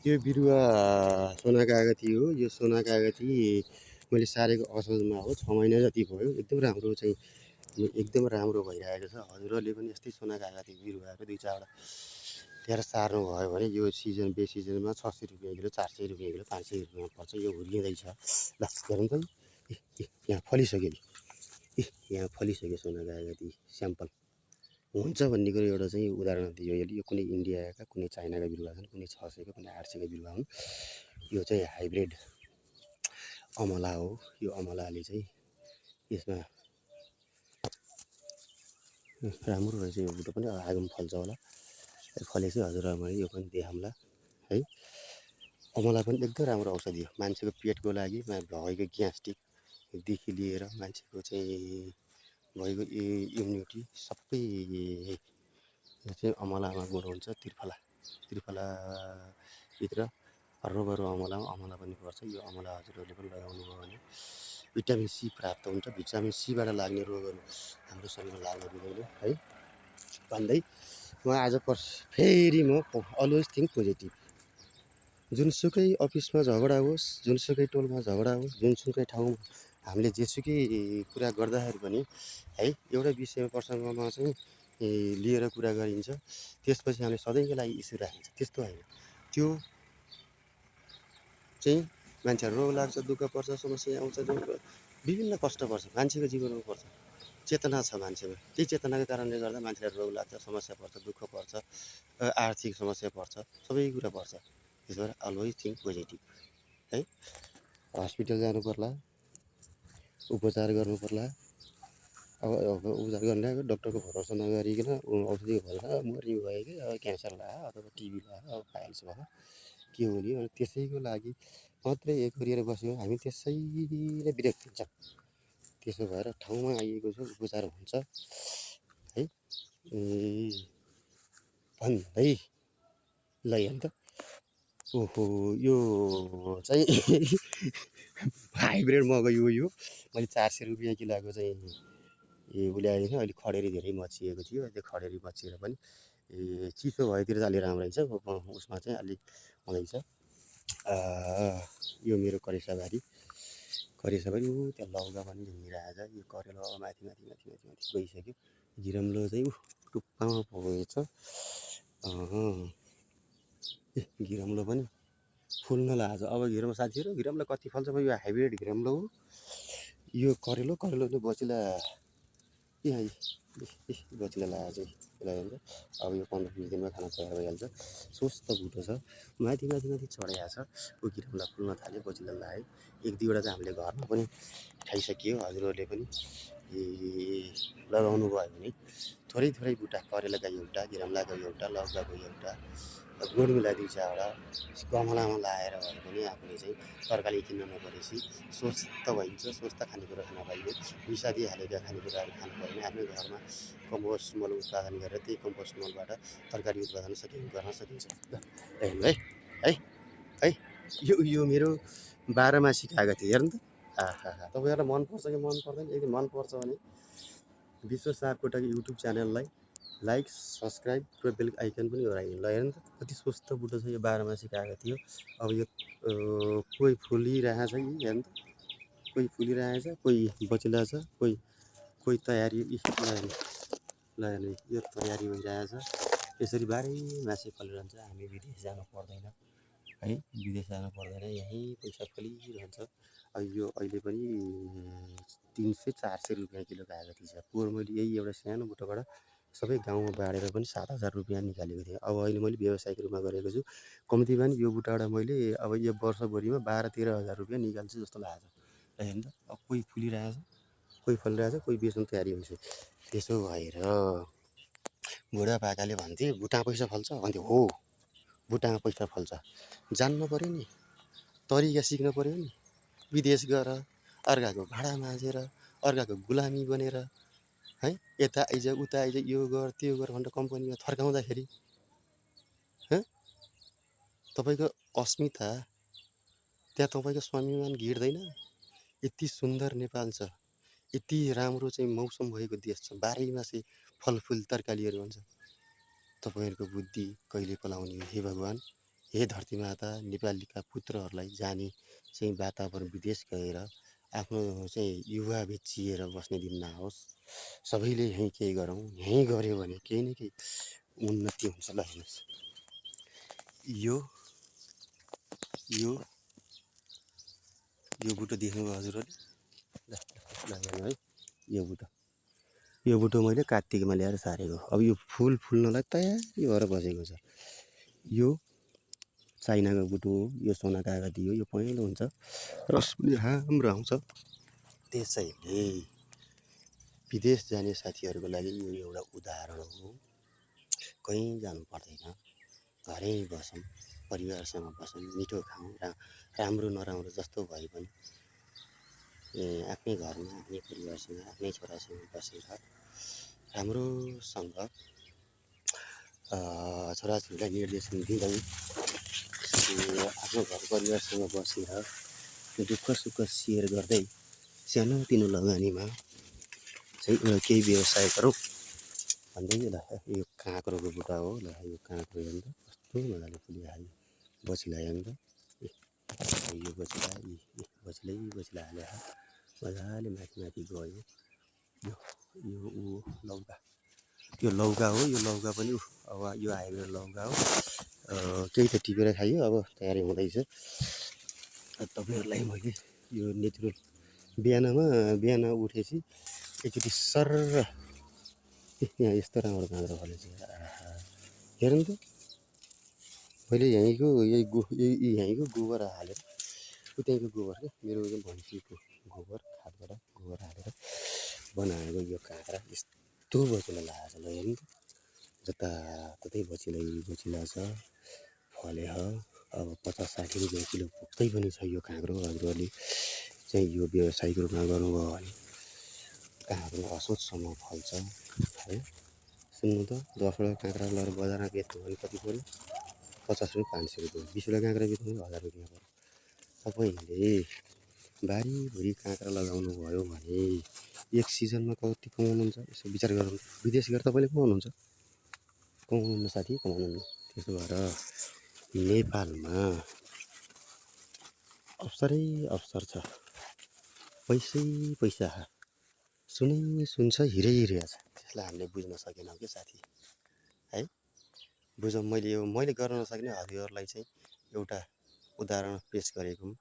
यो बिरुवा सोनाकागती हो। यो सोनाकागती मैले सारेको असोजमा हो, 6 महिना जति भयो। एकदम राम्रो चाहिँ एकदम राम्रो भइरहेको छ। हजुरहरूले पनि यस्तै सोनाकागती बिरुवाहरू 2-4वटा ल्याएर सार्नुभयो भने यो सिजन बेसिजनमा 600 रुपियाँ किलो, 400 रुपियाँ किलो, 500 रुपियाँमा पर्छ। यो हुर्किँदैछ। ल हेरौँ त यहाँ फलिसक्यो नि। यहाँ फलिसक्यो सोनाकागती स्याम्पल हुन्छ भन्ने कुरो एउटा चाहिँ उदाहरण दियो। यो कुनै इन्डियाका, कुनै चाइनाका बिरुवा छन्, कुनै 600 कुनै 800 बिरुवा हुन्। यो चाहिँ हाइब्रिड अमला हो। यो अमलाले चाहिँ यसमा राम्रो रहेछ। यो बुटो पनि आगोमा फल्छ होला। फलेपछि हजुरहरूलाई यो पनि देखाउँला है। अमला पनि एकदम राम्रो औषधि हो मान्छेको पेटको लागि। भएको ग्यास्ट्रिकदेखि लिएर मान्छेको चाहिँ भएको इम्युनिटी सबै चाहिँ अमलामा गुण हुन्छ। त्रिफलाभित्र रोगहरू अमला पनि पर्छ। यो अमला हजुरहरूले पनि लगाउनु भयो भने भिटामिन सी प्राप्त हुन्छ। भिटामिन सीबाट लाग्ने रोगहरू हाम्रो शरीरमा लाग्न दिँदैन है भन्दै म आज फेरि म अलवेज थिङ्क पोजिटिभ। जुनसुकै अफिसमा झगडा होस्, जुनसुकै टोलमा झगडा होस्, जुनसुकै ठाउँमा हामीले जेसुकै कुरा गर्दाखेरि पनि है एउटा विषयमा प्रसङ्गमा चाहिँ लिएर कुरा गरिन्छ। त्यसपछि हामीले सधैँको लागि इस्यु राखिन्छ। त्यस्तो होइन। त्यो चाहिँ मान्छेहरू रोग लाग्छ, दुःख पर्छ, समस्या आउँछ, विभिन्न कष्ट पर्छ मान्छेको जीवनमा पर्छ। चेतना छ मान्छेमा। त्यही चेतनाको कारणले गर्दा मान्छेलाई रोग लाग्छ, समस्या पर्छ, दुःख पर्छ, आर्थिक समस्या पर्छ, सबै कुरा पर्छ। त्यसो भएर अलवेज थिङ्क पोजिटिभ है। हस्पिटल जानु पर्ला, उपचार गर्नु पर्ला। अब उपचार गर्ने डक्टरको भरोसा नगरिकन औषधिको भरोसा मर्नु भयो कि अब क्यान्सर भयो अथवा टिबी भयो, अब फाइल्स भयो, के हुने भने त्यसैको लागि मात्रै एक गरिएर बस्यो हामी त्यसैले विरक्ति हुन्छ। त्यसो भएर ठाउँमा आइएको छ, उपचार हुन्छ है भन्दै ल हेर्नु त। ओहो यो चाहिँ हाइब्रिड मकै हो। यो मैले 400 रुपियाँ किलोको चाहिँ ल्याएको थिएँ। अहिले खडेरी धेरै मचिएको थियो। त्यो खडेरी मचिएर पनि चिसो भएतिर चाहिँ अलि राम्रो हुन्छ। उसमा चाहिँ अलिक हुँदैछ। यो मेरो करेसाबारी ऊ त्यहाँ लौका पनि झुमिरहेछ। यो करेलो माथि गइसक्यो। गिरम्लो चाहिँ टुप्पामा पुगेछ। गिरम्लो पनि फुल्न लागेछ। अब घिरम्लो साथीहरू, घिरम्लो कति फल्छ? यो हाइब्रिड घिरम्लो हो। यो करेलो चाहिँ बचिला बचिला लागेको चाहिँ अब यो 15-20 दिनमा खाना तयार भइहाल्छ। स्वस्थ बुटो छ। माथि चढाएको छ। ऊ घिरम्ला फुल्न थाल्यो, बचिला लाग्यो। 1-2वटा चाहिँ हामीले घरमा पनि खाइसकियो। हजुरहरूले पनि लगाउनु भयो भने थोरै बुटा, करेलाको एउटा, घिरम्लाको एउटा, लौकाको एउटा, गुड मिलाएर 2-4वटा गमलामा लगाएर भयो भने आफूले चाहिँ तरकारी किन्न नपरेपछि स्वस्थ भइन्छ। स्वस्थ खानेकुरा खान पाइयो। विषादी हालेका खानेकुराहरू खानु भयो भने आफ्नै घरमा कम्पोस्ट मल उत्पादन गरेर त्यही कम्पोस्ट मलबाट तरकारी उत्पादन गर्न सकिन्छ। हेर्नु है यो मेरो 12 मासी कागती हेर्नु त। आहा तपाईँहरूलाई मनपर्छ कि मन पर्दैन? यदि मनपर्छ भने विश्व सापकोटाको युट्युब च्यानललाई लाइक, सब्सक्राइब र बेल आइकन पनि गराइदिनु। ल हेर्नु त कति स्वस्थ बुटो छ। यो 12 मासी कागती हो। अब यो कोही फुलिरहेछ यी हेर्नु त। कोही फुलिरहेछ, कोही बचिला छ, कोही तयारी ल हेर्नु यो तयारी भइरहेछ। यसरी 12 मासी फलिरहन्छ। हामी विदेश जानु पर्दैन है। विदेश जानु पर्दैन, यहीँ पैसा फलिरहन्छ। अब यो अहिले पनि 300-400 रुपियाँ किलो कागती छ। पोहोर मैले यही एउटा सानो बुटोबाट सबै गाउँमा बाँडेर पनि 7,000 रुपियाँ निकालेको थिएँ। अब अहिले मैले व्यावसायिक रूपमा गरेको छु। कम्तीमा पनि यो बुट्टाबाट मैले अब यो वर्षभरिमा 12-13 हजार रुपियाँ निकाल्छु जस्तो लाग्छ। हेर्नु त अब कोही फुलिरहेछ, कोही फलिरहेछ, कोही बेच्नु तयारी भइसक्यो। त्यसो भएर बुढापाकाले भन्थे बुट्टामा पैसा फल्छ भन्थ्यो। हो बुट्टामा पैसा फल्छ। जान्नु पऱ्यो नि, तरिका सिक्नु पऱ्यो नि। विदेश गएर अर्काको भाडा माझेर, अर्काको गुलामी बनेर है यता आइज उता आइज यो गर त्यो गर भनेर कम्पनीमा थर्काउँदाखेरि तपाईँको अस्मिता त्यहाँ तपाईँको स्वाभिमान घिर्दैन? यति सुन्दर नेपाल छ, यति राम्रो चाहिँ मौसम भएको देश छ, 12 मासे फलफुल तरकारीहरू हुन्छ। तपाईँहरूको बुद्धि कहिले पलाउने हो हे भगवान्? हे धरती माता, नेपालीका पुत्रहरूलाई जाने चाहिँ वातावरण विदेश गएर आफ्नो चाहिँ युवा बेचिएर बस्ने दिन नआओस्। सबैले यहीँ केही गरौँ, यहीँ गऱ्यो भने केही न केही उन्नति हुन्छ। ल हेर्नुहोस्, यो यो यो बुटो देख्नुभयो हजुरहरूले? ल हेर्नु है, यो बुटो मैले कार्तिकमा ल्याएर सारेको। अब यो फुल फुल्नलाई तयारी भएर बसेको छ। यो चाइनाको बुटो हो, यो सोना कागती हो, यो पहेँलो हुन्छ, रस पनि राम्रो आउँछ। त्यसैले विदेश जाने साथीहरूको लागि यो एउटा उदाहरण हो। कहीँ जानु पर्दैन, घरै बसौँ, परिवारसँग बसौँ, मिठो खाउँ, राम्रो नराम्रो जस्तो भए पनि आफ्नै घरमा, आफ्नै परिवारसँग, आफ्नै छोरासँग बसेर राम्रोसँग छोराछोरीलाई निर्देशन दिँदै आफ्नो घर परिवारसँग बसेर दुःख सुख सेयर गर्दै सानोतिनो लगानीमा चाहिँ एउटा केही व्यवसाय गरौँ भन्दै। ल यो काँक्रोको बुट्टा हो। ल यो काँक्रो हेर्नु त कस्तो मजाले फुलिहाल्यो, बछिलायो नि त। यो बछिला बछिलै हाल्यो, मजाले माथि माथि गयो। यो लौका, यो लौका हो। यो लौका पनि अब यो हाइब्रिड लौका हो। केही त टिपेर खाइयो, अब तयारी हुँदैछ। तपाईँहरूलाई मैले यो नेचुरल बिहान उठेपछि एकचोटि सर्र यहाँ यस्तो राम्रो काँक्रो फलेछ। हेर्नु त, मैले यहीँको यहीँको गोबर हालेर, त्यहीँको गोबर क्या, मेरो भैँसीको गोबर, खाटबाट गोबर हालेर बनाएको यो काँक्रा यस्तो बचिलो लागेको छ। ल हेर्नु त, जताततै बचिला छ, फले ह। अब 50-60 रुपियाँ किलो पुग्दै पनि छ यो काँक्रो। हजुरहरूले चाहिँ यो व्यावसायिक रूपमा गर्नुभयो भने काँक्रो असोजसम्म फल्छ है। सुन्नु त, 10वटा काँक्रा लगेर बजारमा बेच्नु भने कति पऱ्यो? 50 रुपियाँ 500 रुपियाँ। 20वटा काँक्रा बेच्नु भने 1000 रुपियाँ पऱ्यो। तपाईँले बारीभरि काँक्रा लगाउनु भयो भने एक सिजनमा कति कमाउनुहुन्छ यसो विचार गर्नु। विदेश गएर तपाईँले कमाउनुहुन्छ? कमाउनु साथी, कमाउनु। त्यसो भएर नेपालमा अवसरै अवसर छ, पैसै पैसा, सुनै सुन छ, हिरै हिरै छ। त्यसलाई हामीले बुझ्न सकेनौँ कि साथी है। बुझौँ। मैले गर्न नसक्ने हजुरहरूलाई चाहिँ एउटा उदाहरण पेस गरेको हुँ।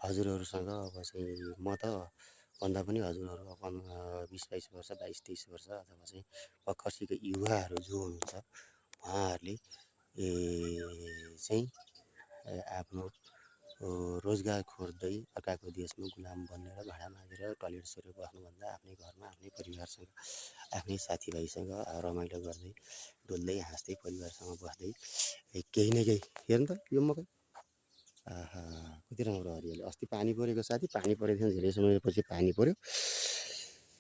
हजुरहरूसँग अब चाहिँ म त भन्दा पनि हजुरहरू अब 20-22 वर्ष, 22-23 वर्ष अथवा चाहिँ भर्खरसिको युवाहरू जो हुनुहुन्छ उहाँहरूले चाहिँ आफ्नो रोजगार खोज्दै अर्काको देशमा गुलाम बनेर भाडा मागेर टोयलेट सोरेर बस्नुभन्दा आफ्नै घरमा, आफ्नै परिवारसँग, आफ्नै साथीभाइसँग रमाइलो गर्दै डुल्दै हाँस्दै परिवारसँग बस्दै केही न केही। हेर्नु त यो मकै, आहा कति राम्रो हरियाली। अस्ति पानी परेको साथी, पानी परेको थियो, धेरै समयपछि पानी पऱ्यो,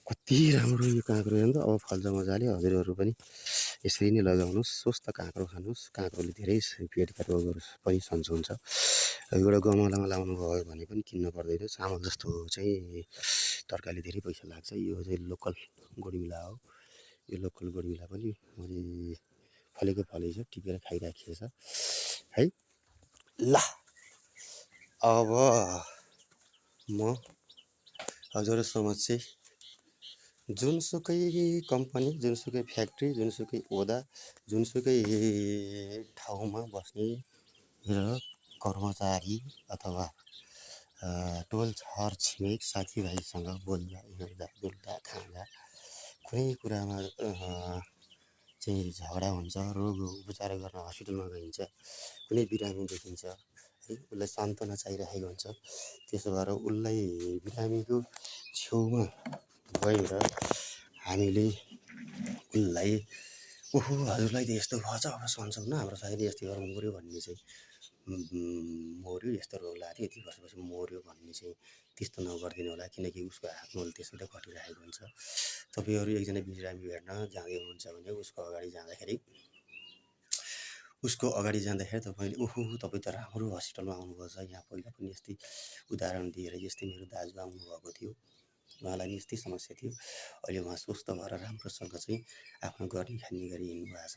कति राम्रो यो काँक्रो। हेर्नु त अब फल्छ मजाले। हजुरहरू पनि यसरी नै लगाउनुहोस्, स्वस्थ काँक्रो खानुहोस्। काँक्रोले धेरै पेटका रोगहरू पनि सन्चो हुन्छ। एउटा गमलामा लाउनु भयो भने पनि किन्नु पर्दैन। चामल जस्तो चाहिँ तरकारीले धेरै पैसा लाग्छ। यो चाहिँ लोकल गोडमिला हो। यो लोकल गोडमिला पनि मैले फलेको छ, टिपेर खाइराखेको छ है। ल अब म हजुर समक्ष चाहिँ जुनसुकै कम्पनी, जुनसुकै फ्याक्ट्री, जुनसुकै ओदा, जुनसुकै ठाउँमा बस्ने र कर्मचारी अथवा टोल छर छिमेक साथीभाइसँग बोल्दा हिँड्दा डुल्दा खाँदा कुनै कुरामा चाहिँ झगडा हुन्छ, रोग उपचार गर्न हस्पिटलमा गइन्छ, कुनै बिरामी देखिन्छ है, उसलाई सान्त्वना चाहिरहेको हुन्छ। त्यसो भएर उसलाई बिरामीको छेउमा गएर हामीले उसलाई ओहो हजुरलाई त यस्तो भएछ, अब सन्छौँ न, हाम्रो साथीले यस्तो गरेर मऱ्यो भन्ने चाहिँ मऱ्यो, यस्तो रोग लाग्यो थियो, यति वर्षपछि मऱ्यो भन्ने चाहिँ त्यस्तो नगरिदिनु होला। किनकि उसको आफ्नो त्यसैले घटिरहेको हुन्छ। तपाईँहरू एकजना बिरामी भेट्न जाँदै हुनुहुन्छ भने उसको अगाडि जाँदाखेरि तपाईँले ओहो तपाईँ त राम्रो हस्पिटलमा आउनुभएछ, यहाँ पहिला पनि यस्तै उदाहरण दिएर यस्तै मेरो दाजु आउनुभएको थियो, उहाँलाई नि यस्तै समस्या थियो। अहिले उहाँ स्वस्थ भएर राम्रोसँग चाहिँ आफ्नो गर्ने खाने गरी हिँड्नुभएको छ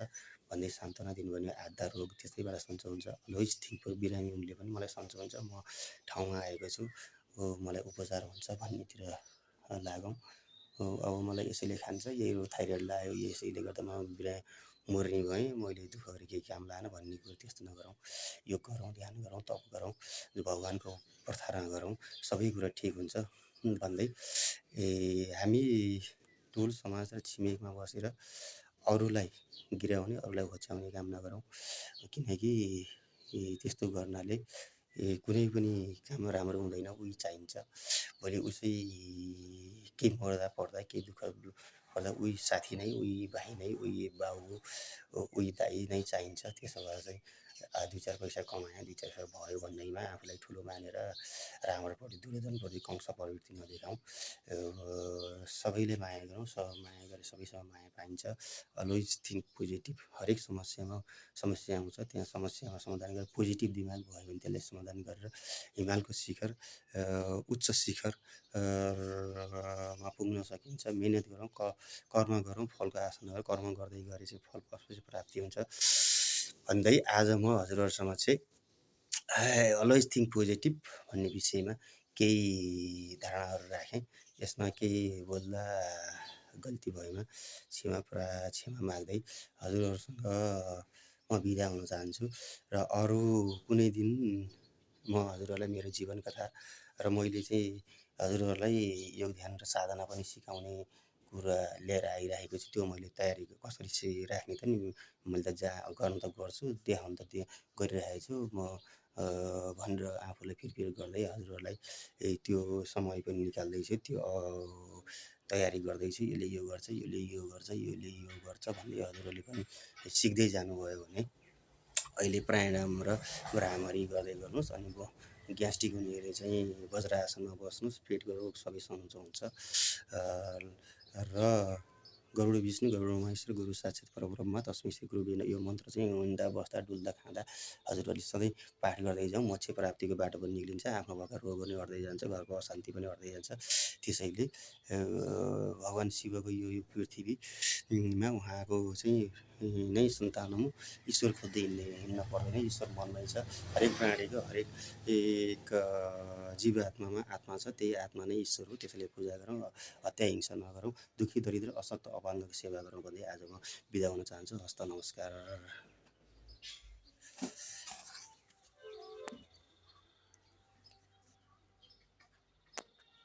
भन्दै सान्त्वना दिनुभयो भने आधा रोग त्यस्तैबाट सन्चो हुन्छ। लोइस थिङको बिरामी उनले पनि मलाई सन्चो हुन्छ, म ठाउँमा आएको छु, मलाई उपचार हुन्छ भन्नेतिर लागौँ। अब मलाई यसैले खान्छ, यही हो थाइरोइड लाग्यो, यसैले गर्दा म मर्ने भएँ, मैले दुःख गरेँ केही काम लागेन भन्ने कुरो त्यस्तो नगरौँ। योग गरौँ, ध्यान गरौँ, तप गरौँ, भगवान्को प्रार्थना गरौँ, सबै कुरा ठिक हुन्छ भन्दै हामी टोल समाज र छिमेकमा बसेर अरूलाई गिराउने, अरूलाई होच्याउने काम नगरौँ। किनकि त्यस्तो गर्नाले कुनै पनि काम राम्रो हुँदैन। उही चाहिन्छ, भोलि उसै केही मर्दा पर्दा केही दुःख पर्दा उही साथी नै, उही भाइ नै, उही बाउ, उही दाइ नै चाहिन्छ। त्यसो भएर चाहिँ 2-4 पैसा कमायो, 2-4 पैसा भयो भन्दैमा आफूलाई ठुलो मानेर रावणप्रति, दुर्योधनप्रति कंस प्रवृत्ति नदेखाउँ। सबैले माया गरौँ, माया गरे सबैसँग माया पाइन्छ। Always think positive. हरेक समस्या आउँछ, त्यहाँ समस्यामा समाधान गरेर पोजिटिभ दिमाग भयो भने त्यसलाई समाधान गरेर हिमालको शिखर, उच्च शिखर मा पुग्न सकिन्छ। मेहनत गरौँ, कर्म गरौँ, फलको आशा नगरौँ। कर्म गर्दै गरे चाहिँ फल कसपछि प्राप्ति हुन्छ भन्दै आज म हजुरहरूसँग चाहिँ अलवेज थिङ्क पोजिटिभ भन्ने विषयमा केही धारणाहरू राखेँ। यसमा केही बोल्दा गल्ती भएमा क्षमा माग्दै हजुरहरूसँग म बिदा हुन चाहन्छु। र अरू कुनै दिन म हजुरहरूलाई मेरो जीवन कथा र मैले चाहिँ हजुरहरूलाई योग ध्यान र साधना पनि सिकाउने कुरा लिएर आइरहेको छु। त्यो मैले तयारी कसरी चाहिँ राख्ने त नि मैले त गर्नु त गर्छु, देखाउनु त गरिरहेको छु म भनेर आफूलाई फिरफिर गर्दै हजुरहरूलाई त्यो समय पनि निकाल्दैछु। त्यो तयारी गर्दैछु, यसले यो गर्छ, यसले यो गर्छ, यसले यो गर्छ भन्दै हजुरहरूले पनि सिक्दै जानुभयो भने अहिले प्राणायाम र भ्रामरी गर्दै गर्नुहोस्। अनि ग्यास्ट्रिक हुनेहरूले चाहिँ वज्रासनमा बस्नुहोस्, पेटको रोग सबै सन्चो हुन्छ। र गरुड विष्णु, गरुड महेश्वर, गुरु साक्षात् परब्रह्म तस्मै श्री गुरुवे नमः, यो मन्त्र चाहिँ हिँड्दा, बस्दा, डुल्दा, खाँदा हजुरहरूले सधैँ पाठ गर्दै जाउँ। मोक्ष प्राप्तिको बाटो पनि निक्लिन्छ, आफ्नो भएका रोग पनि हट्दै जान्छ, घरको अशान्ति पनि हट्दै जान्छ। त्यसैले भगवान् शिवको यो पृथ्वीमा उहाँको चाहिँ नै सन्तान हौँ। ईश्वर खोज्दै हिँड्न पर्दैन, ईश्वर मनमै छ। हरेक प्राणीको हरेक एक जीवात्मामा आत्मा छ, त्यही आत्मा नै ईश्वर हो। त्यसैले पूजा गरौँ, हत्या हिंसा नगरौँ, दुःखी दरिद्र अशक्त अपाङ्गको सेवा गरौँ भन्दै आज म बिदा हुन चाहन्छु। हस्त नमस्कार।